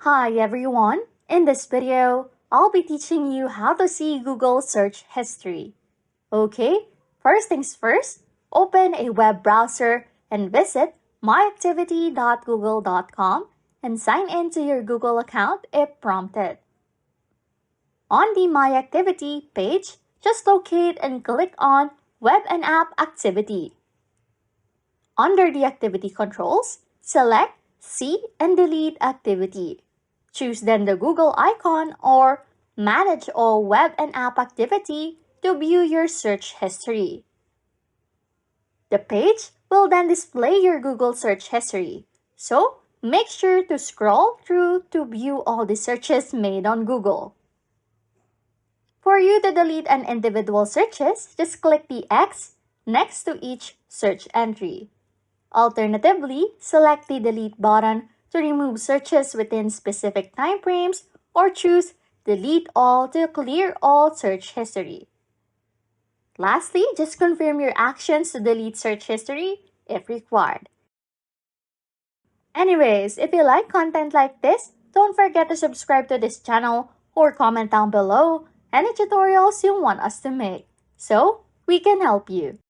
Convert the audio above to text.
Hi everyone! In this video, I'll be teaching you how to see Google search history. Okay, first things first, open a web browser and visit myactivity.google.com and sign in to your Google account if prompted. On the My Activity page, just locate and click on Web and App Activity. Under the Activity Controls, select See and Delete Activity. Choose then the Google icon or Manage all web and app activity to view your search history. The page will then display your Google search history, so make sure to scroll through to view all the searches made on Google. For you to delete an individual searches, just click the X next to each search entry. Alternatively, select the Delete button to remove searches within specific time frames or choose Delete All to clear all search history. Lastly, just confirm your actions to delete search history if required. Anyways, if you like content like this, don't forget to subscribe to this channel or comment down below any tutorials you want us to make so we can help you.